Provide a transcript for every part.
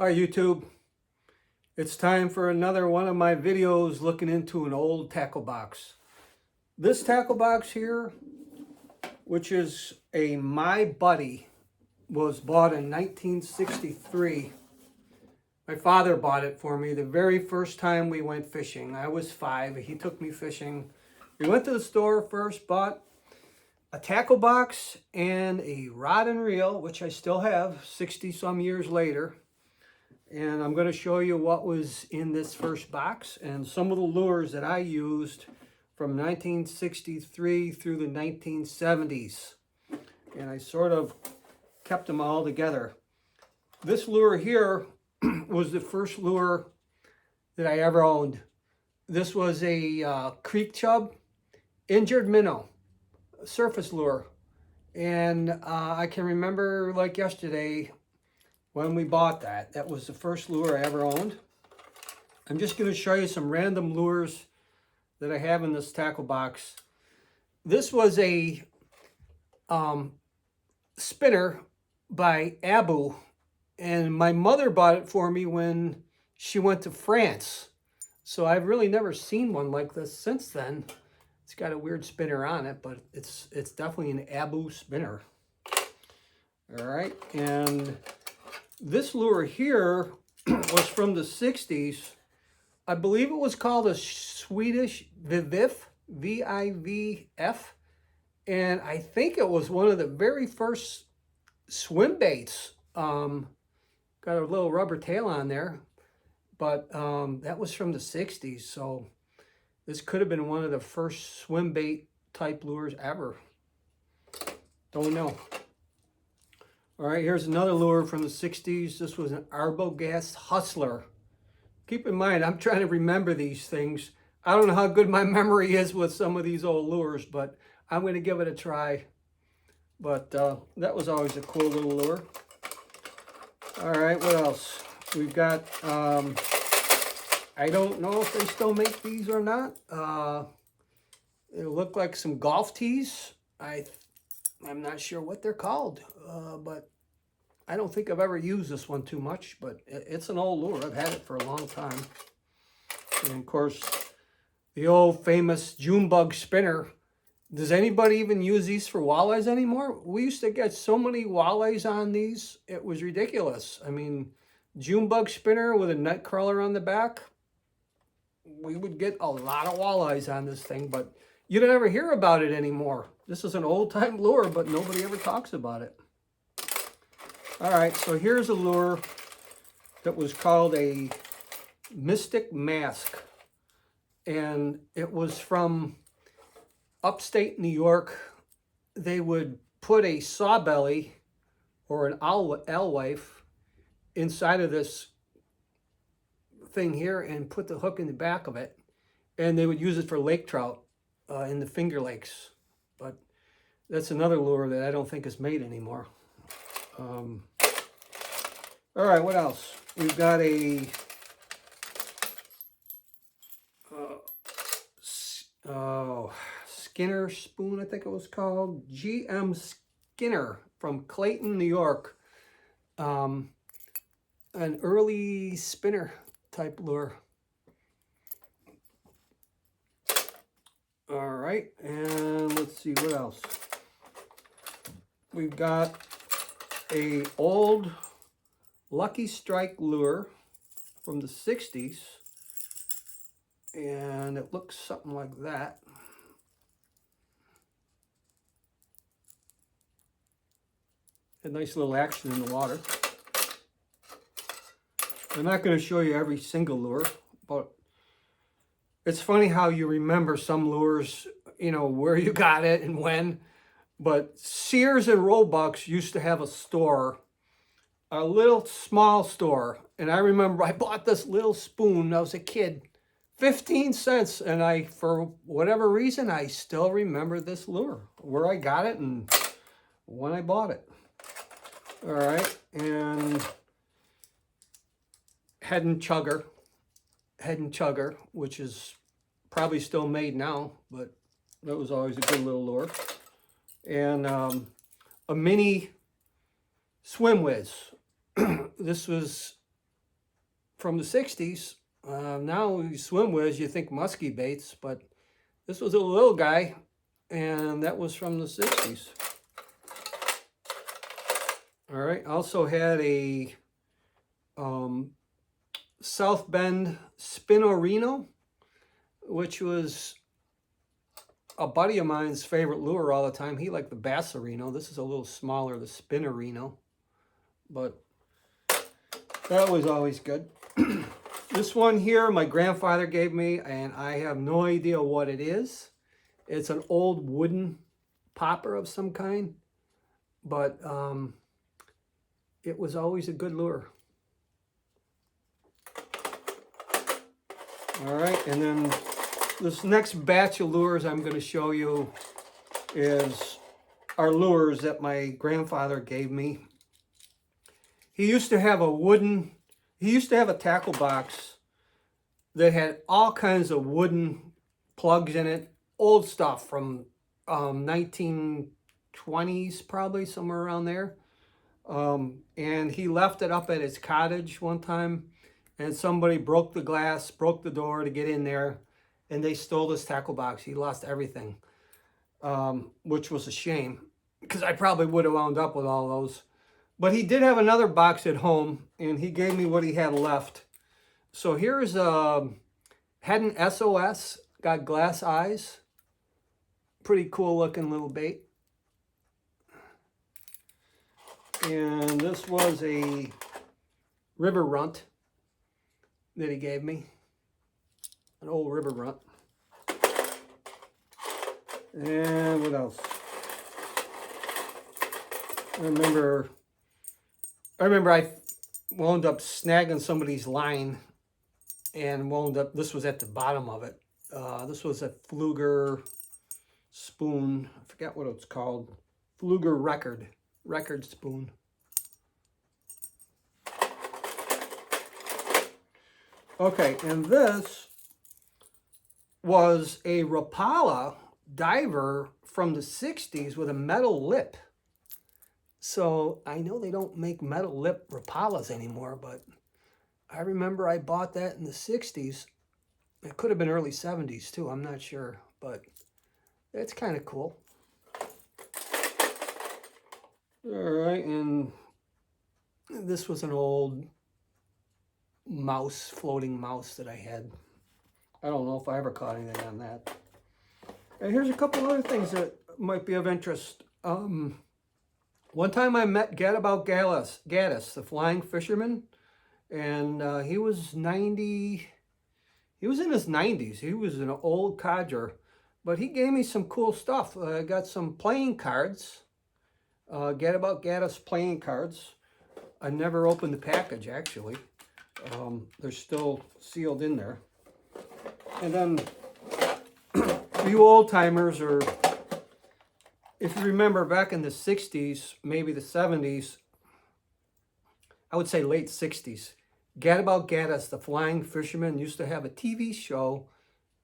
Hi YouTube, it's time for another one of my videos looking into an old tackle box. This tackle box here, which is a My Buddy, was bought in 1963. My father bought it for me the very first time we went fishing. I was 5, he took me fishing. We went to the store first, bought a tackle box and a rod and reel, which I still have 60 some years later. And I'm going to show you what was in this first box and some of the lures that I used from 1963 through the 1970s. And I sort of kept them all together. This lure here was the first lure that I ever owned. This was a creek chub, injured minnow, surface lure. And I can remember like yesterday when we bought that. That was the first lure I ever owned. I'm just going to show you some random lures that I have in this tackle box. This was a spinner by Abu, and my mother bought it for me when she went to France. So I've really never seen one like this since then. It's got a weird spinner on it, but it's definitely an Abu spinner. All right, and this lure here was from the 60s. I believe it was called a Swedish Vivif, V-I-V-F. And I think it was one of the very first swim baits. Got a little rubber tail on there. But that was from the 60s. So this could have been one of the first swim bait type lures ever. Don't know. All right, here's another lure from the 60s. This was an Arbogast Hustler. Keep in mind, I'm trying to remember these things. I don't know how good my memory is with some of these old lures, but I'm going to give it a try. But that was always a cool little lure. All right, what else? We've got, I don't know if they still make these or not. It looked like some golf tees. I'm not sure what they're called, but I don't think I've ever used this one too much, but it's an old lure. I've had it for a long time. And of course, the old famous June bug spinner. Does anybody even use these for walleyes anymore? We used to get so many walleyes on these, it was ridiculous. I mean, June bug spinner with a net crawler on the back, we would get a lot of walleyes on this thing, but you don't ever hear about it anymore. This is an old-time lure, but nobody ever talks about it. All right, so here's a lure that was called a Mystic Mask. And it was from upstate New York. They would put a sawbelly or an alewife inside of this thing here and put the hook in the back of it. And they would use it for lake trout in the Finger Lakes. But that's another lure that I don't think is made anymore. All right, what else? We've got a Skinner spoon, I think it was called. G.M. Skinner from Clayton, New York. An early spinner type lure. All right, and let's see what else. We've got a old Lucky Strike lure from the 60s, and it looks something like that. A nice little action in the water. I'm not going to show you every single lure, but it's funny how you remember some lures, you know, where you got it and when. But Sears and Roebuck's used to have a store, a little small store. And I remember I bought this little spoon when I was a kid, 15 cents. And I, for whatever reason, I still remember this lure, where I got it and when I bought it. All right, and Head and Chugger, which is probably still made now, but that was always a good little lure. And a mini Swim Whiz. This was from the 60s. Now you swim with, you think musky baits, but this was a little guy, and that was from the 60s. All right, also had a South Bend Spinorino, which was a buddy of mine's favorite lure all the time. He liked the Bassarino. This is a little smaller, the Spinorino, but that was always good. This one here, my grandfather gave me, and I have no idea what it is. It's an old wooden popper of some kind, but it was always a good lure. All right, and then this next batch of lures I'm going to show you are lures that my grandfather gave me. He used to have a tackle box that had all kinds of wooden plugs in it, old stuff from 1920s probably, somewhere around there. And he left it up at his cottage one time, and somebody broke the glass, broke the door to get in there, and they stole his tackle box. He lost everything, which was a shame, because I probably would have wound up with all those. But he did have another box at home, and he gave me what he had left. So here's had an SOS, got glass eyes. Pretty cool looking little bait. And this was a river runt that he gave me. An old river runt. And what else? I remember I wound up snagging somebody's line and wound up, this was at the bottom of it. This was a Fluger spoon. I forget what it's called. Fluger record spoon. Okay, and this was a Rapala diver from the 60s with a metal lip. So I know they don't make metal lip Rapalas anymore, but I remember I bought that in the 60s. It could have been early 70s too, I'm not sure, but it's kind of cool. All right, and this was an old mouse, floating mouse that I had. I don't know if I ever caught anything on that. And here's a couple other things that might be of interest. One time I met Gaddis, the flying fisherman, and he was 90, he was in his 90s. He was an old codger, but he gave me some cool stuff. I got some playing cards, Gaddis playing cards. I never opened the package, actually. They're still sealed in there. And then for you old timers, or if you remember back in the 60s, maybe the 70s, I would say late 60s, Gaddis, the flying fisherman, used to have a TV show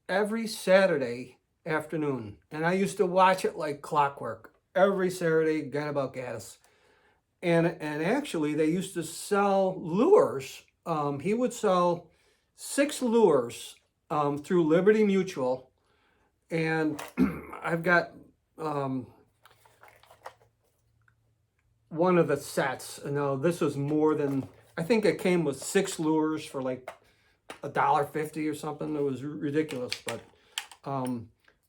every Saturday afternoon. And I used to watch it like clockwork. Every Saturday, Gaddis. And actually, they used to sell lures. He would sell 6 lures through Liberty Mutual. And I've got one of the sets. Now, this was more than, I think it came with 6 lures for like $1.50 or something. It was ridiculous, but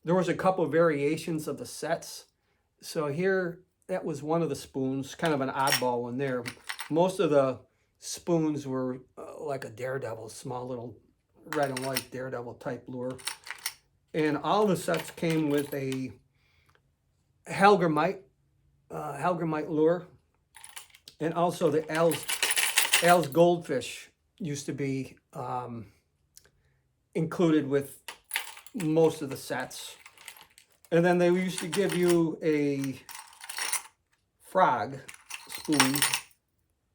there was a couple of variations of the sets. So here, that was one of the spoons, kind of an oddball one there. Most of the spoons were like a Daredevil, small little red and white Daredevil type lure. And all the sets came with a Hellgrammite lure. And also the Al's Goldfish used to be included with most of the sets. And then they used to give you a frog spoon.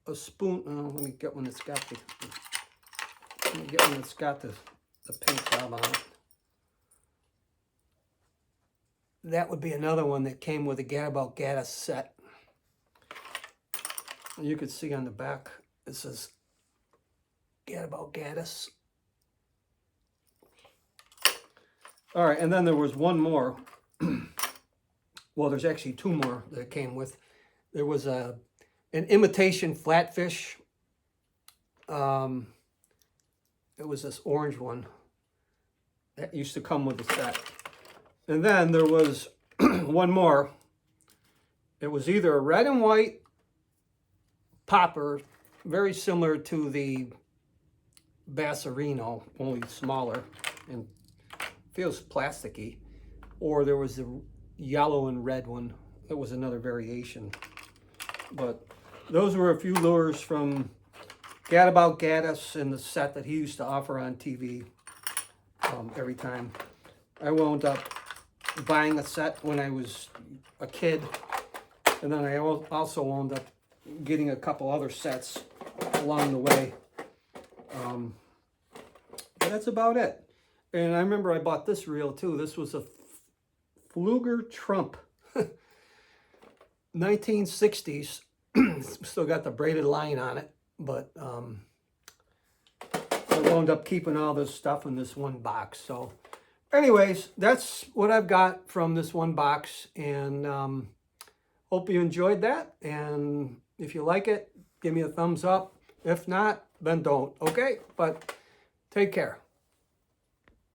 A spoon, let me get one that's got the pink knob on it. That would be another one that came with a Gaddis set. You could see on the back, it says Gaddis. All right, and then there was one more. Well, there's actually two more that came with. There was an imitation flatfish. It was this orange one that used to come with the set. And then there was one more. It was either a red and white popper, very similar to the Bassarino, only smaller and feels plasticky. Or there was the yellow and red one. That was another variation. But those were a few lures from Gaddis and the set that he used to offer on TV every time. I wound up buying a set when I was a kid, and then I also wound up getting a couple other sets along the way. But that's about it. And I remember I bought this reel too. This was a Fluger Trump, 1960s. Still got the braided line on it, but I wound up keeping all this stuff in this one box. So anyways, that's what I've got from this one box, and hope you enjoyed that. And if you like it, give me a thumbs up. If not, then don't. Okay, but take care.